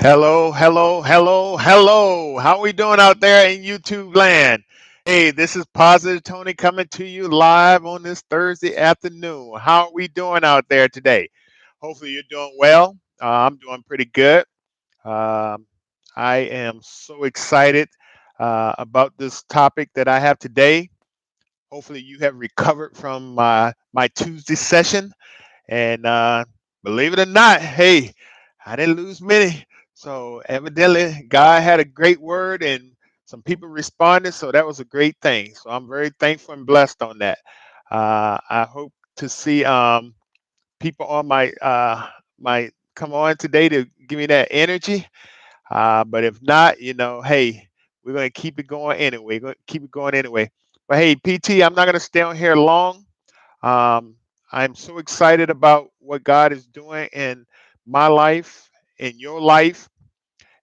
Hello, hello, hello, hello. How we doing out there in YouTube land? Hey, this is Positive Tony coming to you live on this Thursday afternoon. How are we doing out there today? Hopefully you're doing well. I'm doing pretty good. Um, I am so excited about this topic that I have today. Hopefully you have recovered from my Tuesday session. And believe it or not, hey, I didn't lose many. So evidently, God had a great word and some people responded. So that was a great thing. So I'm very thankful and blessed on that. I hope to see people on my come on today to give me that energy. But if not, hey, we're gonna keep it going anyway. We're gonna keep it going anyway. But hey, PT, I'm not gonna stay on here long. Um, I'm so excited about what God is doing in my life, in your life,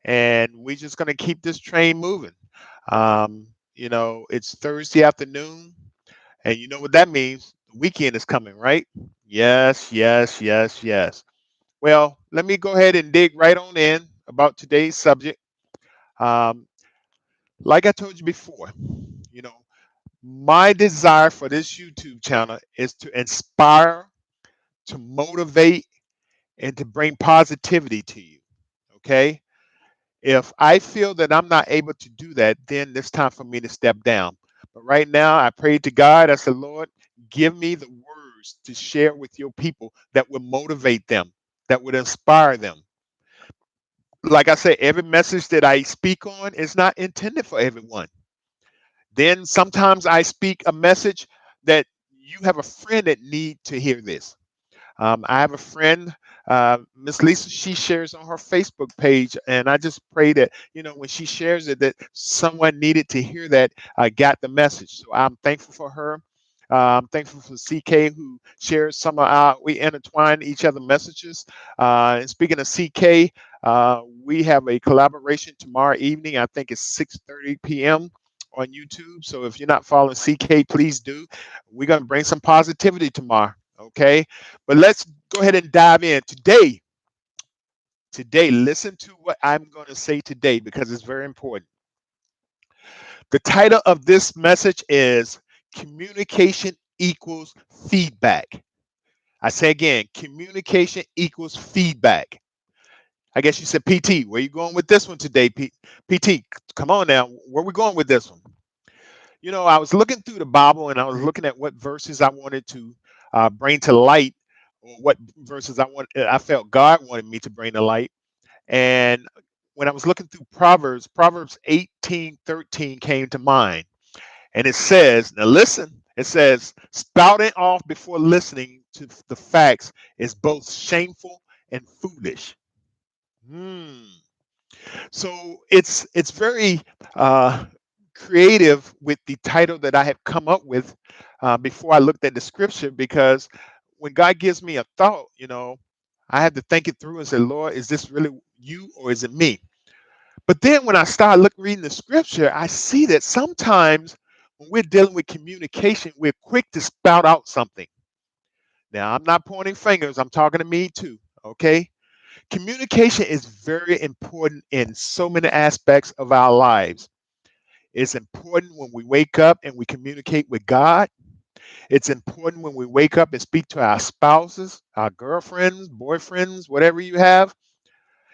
and we're just going to keep this train moving. It's Thursday afternoon, and you know what that means. The weekend is coming, right? Yes, yes, yes, yes. Well, let me go ahead and dig right on in about today's subject. Um, like I told you before, you know, my desire for this YouTube channel is to inspire, to motivate, and to bring positivity to you. Okay. If I feel that I'm not able to do that, then it's time for me to step down. But right now, I pray to God. I said, Lord, give me the words to share with your people that will motivate them, that would inspire them. Like I said, every message that I speak on is not intended for everyone. Then sometimes I speak a message that you have a friend that need to hear this. I have a friend, Miss Lisa. She shares on her Facebook page, and I just pray that when she shares it, that someone needed to hear that. I got the message, so I'm thankful for her. I'm thankful for CK who shares some of our. We intertwine each other messages. And speaking of CK, we have a collaboration tomorrow evening. I think it's 6:30 p.m. on YouTube. So if you're not following CK, please do. We're gonna bring some positivity tomorrow. Okay, but let's go ahead and dive in today. Today, listen to what I'm going to say today because it's very important. The title of this message is Communication Equals Feedback. I say again, communication equals feedback. I guess you said PT. Where you going with this one today, PT? Come on now. Where we going with this one? I was looking through the Bible and I was looking at what verses I wanted to bring to light, or what verses I felt God wanted me to bring to light. And when I was looking through Proverbs 18:13 came to mind. And it says, now listen, it says, spouting off before listening to the facts is both shameful and foolish. Hmm. So it's very uh, creative with the title that I have come up with before I looked at the scripture, because when God gives me a thought, I have to think it through and say, Lord, is this really you or is it me? But then when I start reading the scripture, I see that sometimes when we're dealing with communication, we're quick to spout out something. Now, I'm not pointing fingers, I'm talking to me too, okay? Communication is very important in so many aspects of our lives. It's important when we wake up and we communicate with God. It's important when we wake up and speak to our spouses, our girlfriends, boyfriends, whatever you have.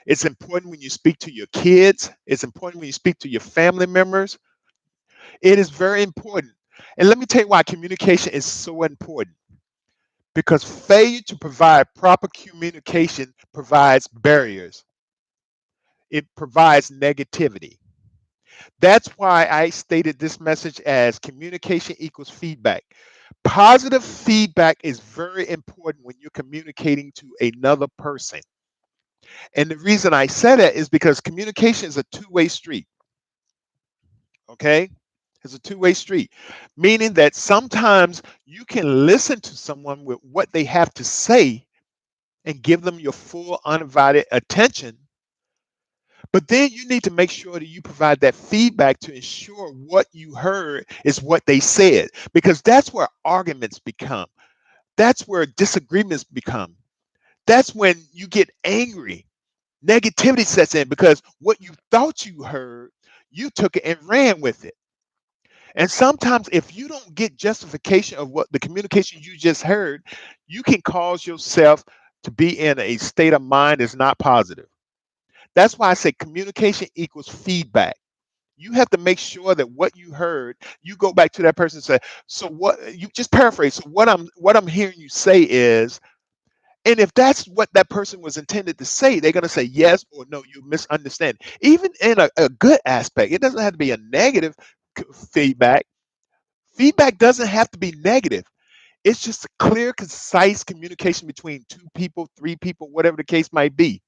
It's important when you speak to your kids. It's important when you speak to your family members. It is very important. And let me tell you why communication is so important. Because failure to provide proper communication provides barriers, it provides negativity. That's why I stated this message as communication equals feedback. Positive feedback is very important when you're communicating to another person. And the reason I say that is because communication is a two-way street. Okay? It's a two-way street, meaning that sometimes you can listen to someone with what they have to say and give them your full undivided attention. But then you need to make sure that you provide that feedback to ensure what you heard is what they said, because that's where arguments become. That's where disagreements become. That's when you get angry. Negativity sets in because what you thought you heard, you took it and ran with it. And sometimes, if you don't get justification of what the communication you just heard, you can cause yourself to be in a state of mind that's not positive. That's why I say communication equals feedback. You have to make sure that what you heard, you go back to that person and say, so what you just paraphrase. So what I'm hearing you say is, and if that's what that person was intended to say, they're gonna say yes or no, you misunderstand. Even in a good aspect, it doesn't have to be a negative feedback. Feedback doesn't have to be negative. It's just a clear, concise communication between two people, three people, whatever the case might be.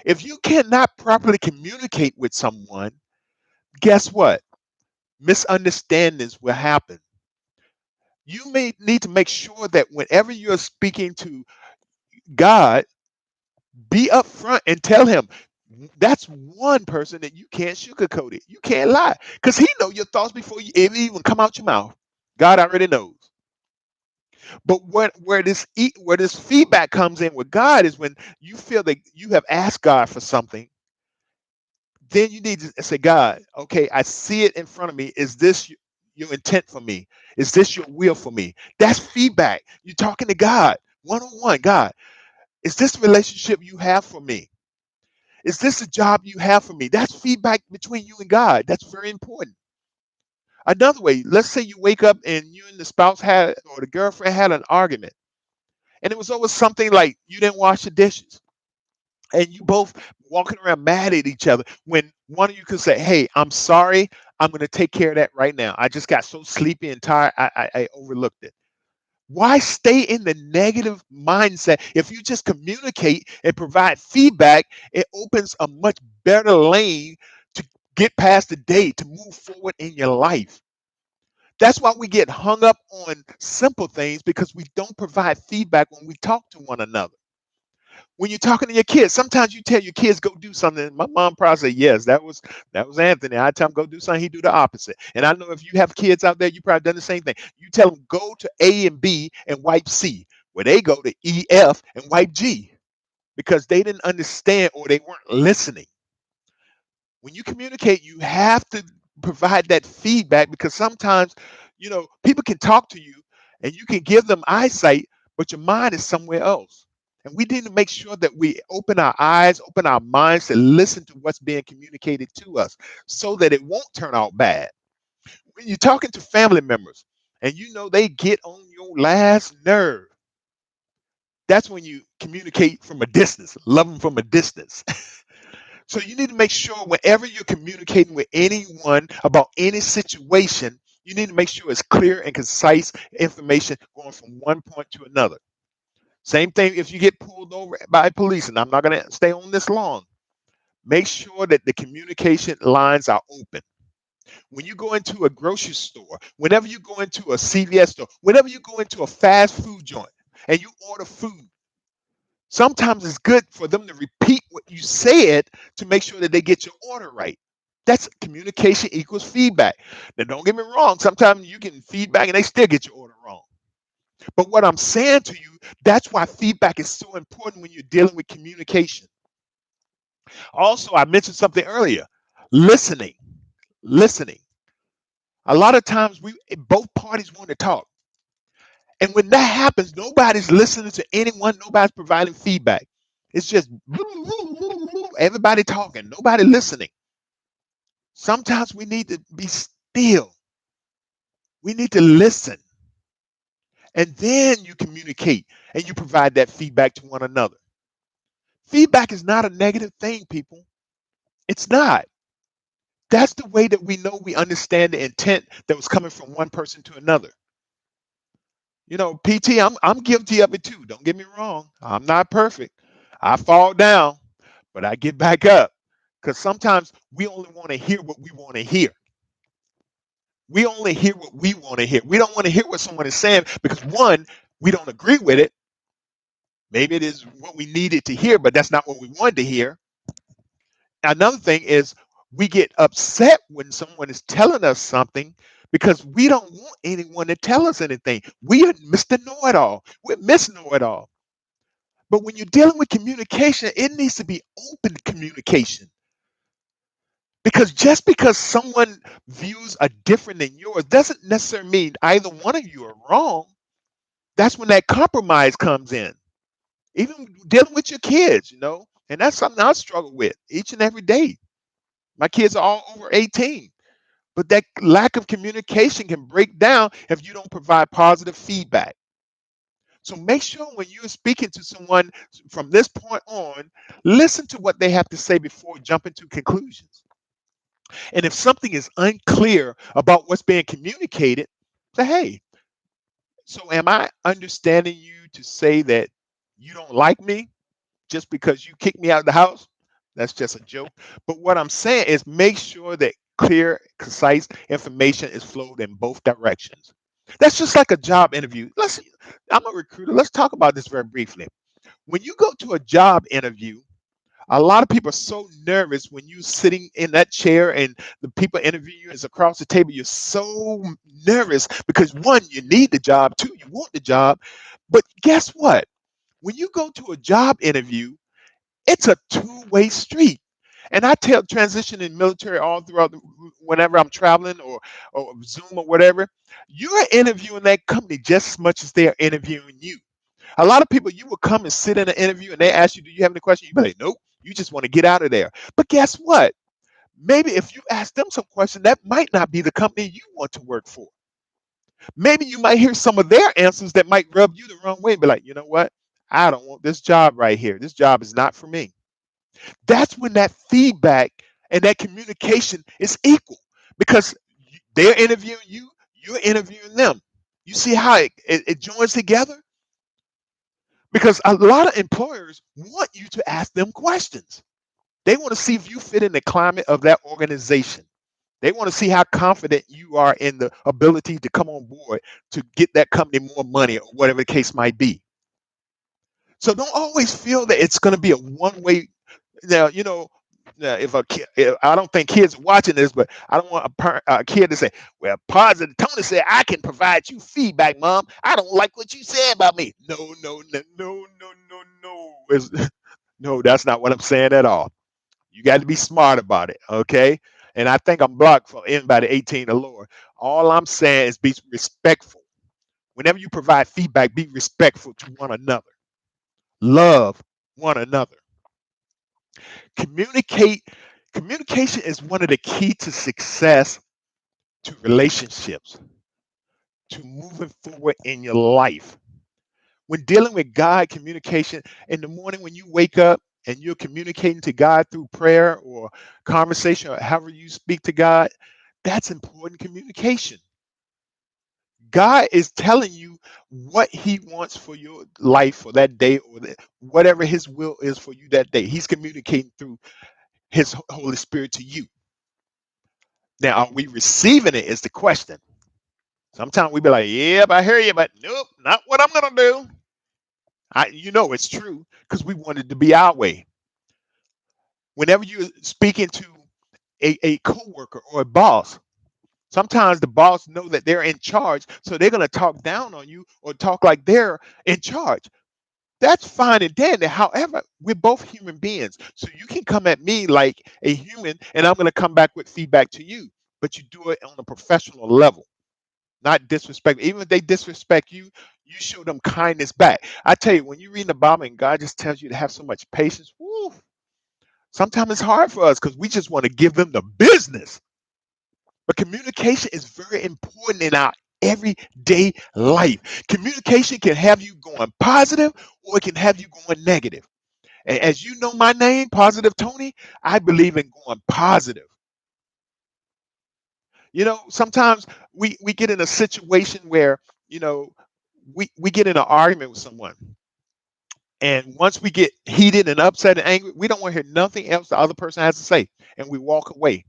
If you cannot properly communicate with someone, guess what? Misunderstandings will happen. You may need to make sure that whenever you're speaking to God, be upfront and tell him that's one person that you can't sugarcoat it. You can't lie because he know your thoughts before you even come out your mouth. God already knows. But where this feedback comes in with God is when you feel that you have asked God for something, then you need to say, God, okay, I see it in front of me. Is this your intent for me? Is this your will for me? That's feedback. You're talking to God one on one. God, is this the relationship you have for me? Is this a job you have for me? That's feedback between you and God. That's very important. Another way, let's say you wake up and you and the spouse had or the girlfriend had an argument, and it was over something like you didn't wash the dishes, and you both walking around mad at each other when one of you could say, hey, I'm sorry, I'm going to take care of that right now. I just got so sleepy and tired, I overlooked it. Why stay in the negative mindset? If you just communicate and provide feedback, it opens a much better lane to get past the day, to move forward in your life. That's why we get hung up on simple things, because we don't provide feedback when we talk to one another. When you're talking to your kids, sometimes you tell your kids go do something. My mom probably say, "Yes, that was Anthony." I tell him go do something, he do the opposite. And I know if you have kids out there, you probably done the same thing. You tell them go to A and B and wipe C, where they go to E, F, and wipe G, because they didn't understand or they weren't listening. When you communicate, you have to provide that feedback, because sometimes, people can talk to you and you can give them eyesight, but your mind is somewhere else. And we need to make sure that we open our eyes, open our minds to listen to what's being communicated to us so that it won't turn out bad. When you're talking to family members and they get on your last nerve, that's when you communicate from a distance, love them from a distance. So you need to make sure whenever you're communicating with anyone about any situation, you need to make sure it's clear and concise information going from one point to another. Same thing if you get pulled over by police, and I'm not going to stay on this long. Make sure that the communication lines are open. When you go into a grocery store, whenever you go into a CVS store, whenever you go into a fast food joint and you order food, sometimes it's good for them to repeat what you said to make sure that they get your order right. That's communication equals feedback. Now, don't get me wrong. Sometimes you get feedback and they still get your order wrong. But what I'm saying to you, that's why feedback is so important when you're dealing with communication. Also, I mentioned something earlier, listening. Listening. A lot of times both parties want to talk. And when that happens, nobody's listening to anyone, nobody's providing feedback. It's just everybody talking, nobody listening. Sometimes we need to be still. We need to listen. And then you communicate and you provide that feedback to one another. Feedback is not a negative thing, people. It's not. That's the way that we know we understand the intent that was coming from one person to another. PT, I'm guilty of it too. Don't get me wrong. I'm not perfect. I fall down, but I get back up. Because sometimes we only want to hear what we want to hear. We only hear what we want to hear. We don't want to hear what someone is saying because, one, we don't agree with it. Maybe it is what we needed to hear, but that's not what we wanted to hear. Another thing is we get upset when someone is telling us something because we don't want anyone to tell us anything. We are Mr. Know It All. We're Miss Know It All. But when you're dealing with communication, it needs to be open communication. Because just because someone views are different than yours doesn't necessarily mean either one of you are wrong. That's when that compromise comes in. Even dealing with your kids, and that's something I struggle with each and every day. My kids are all over 18, but that lack of communication can break down if you don't provide positive feedback. So make sure when you're speaking to someone from this point on, listen to what they have to say before jumping to conclusions. And if something is unclear about what's being communicated, say, hey, so am I understanding you to say that you don't like me just because you kicked me out of the house? That's just a joke. But what I'm saying is make sure that clear, concise information is flowed in both directions. That's just like a job interview. I'm a recruiter. Let's talk about this very briefly. When you go to a job interview, a lot of people are so nervous when you're sitting in that chair and the people interviewing you is across the table. You're so nervous because one, you need the job, two, you want the job. But guess what? When you go to a job interview, it's a two-way street. And I tell transition in military all throughout whenever I'm traveling or Zoom or whatever, you're interviewing that company just as much as they are interviewing you. A lot of people, you will come and sit in an interview and they ask you, do you have any questions? You be like, nope, you just want to get out of there. But guess what? Maybe if you ask them some questions, that might not be the company you want to work for. Maybe you might hear some of their answers that might rub you the wrong way. Be like, you know what? I don't want this job right here. This job is not for me. That's when that feedback and that communication is equal because they're interviewing you, you're interviewing them. You see how it joins together? Because a lot of employers want you to ask them questions. They want to see if you fit in the climate of that organization. They want to see how confident you are in the ability to come on board to get that company more money or whatever the case might be. So don't always feel that it's going to be a one way. Now, now, if I don't think kids are watching this, but I don't want a kid to say, well, positive Tony said, I can provide you feedback, mom. I don't like what you said about me. No, no, no, no, no, no, no. No, that's not what I'm saying at all. You got to be smart about it, okay? And I think I'm blocked for anybody 18 or lower. All I'm saying is be respectful. Whenever you provide feedback, be respectful to one another. Love one another. Communicate. Communication is one of the key to success, to relationships, to moving forward in your life. When dealing with God, communication in the morning when you wake up and you're communicating to God through prayer or conversation or however you speak to God, that's important communication. God is telling you what He wants for your life for that day or whatever His will is for you that day. He's communicating through His Holy Spirit to you. Now, are we receiving it? Is the question. Sometimes we be like, "Yep, I hear you, but nope, not what I'm gonna do." It's true because we want it to be our way. Whenever you're speaking to a coworker or a boss, sometimes the boss know that they're in charge, so they're gonna talk down on you or talk like they're in charge. That's fine and dandy. However, we're both human beings, so you can come at me like a human, and I'm gonna come back with feedback to you. But you do it on a professional level, not disrespect. Even if they disrespect you, you show them kindness back. I tell you, when you read the Bible and God just tells you to have so much patience, woo, sometimes it's hard for us because we just want to give them the business. But communication is very important in our everyday life. Communication can have you going positive or it can have you going negative. And as you know my name, Positive Tony, I believe in going positive. Sometimes we get in a situation where, you know, we get in an argument with someone. And once we get heated and upset and angry, we don't want to hear nothing else the other person has to say. And we walk away.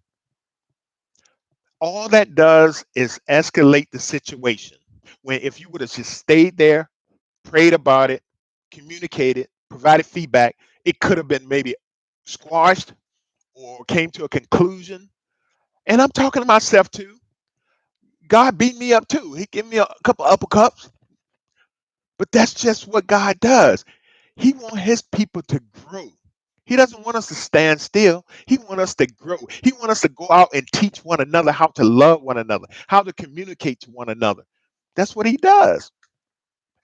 All that does is escalate the situation. When if you would have just stayed there, prayed about it, communicated, provided feedback, it could have been maybe squashed or came to a conclusion. And I'm talking to myself too. God beat me up too. He gave me a couple uppercuts, but that's just what God does. He wants his people to grow. He doesn't want us to stand still. He wants us to grow. He wants us to go out and teach one another how to love one another, how to communicate to one another. That's what he does.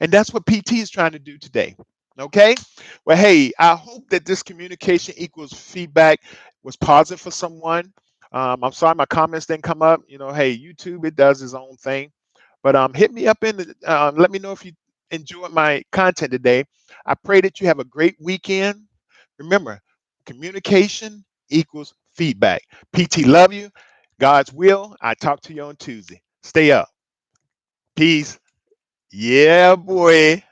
And that's what PT is trying to do today. Okay. Well, hey, I hope that this communication equals feedback was positive for someone. I'm sorry my comments didn't come up. Hey, YouTube, it does its own thing. But hit me up let me know if you enjoyed my content today. I pray that you have a great weekend. Remember, communication equals feedback. PT, love you. God's will. I talk to you on Tuesday. Stay up. Peace. Yeah, boy.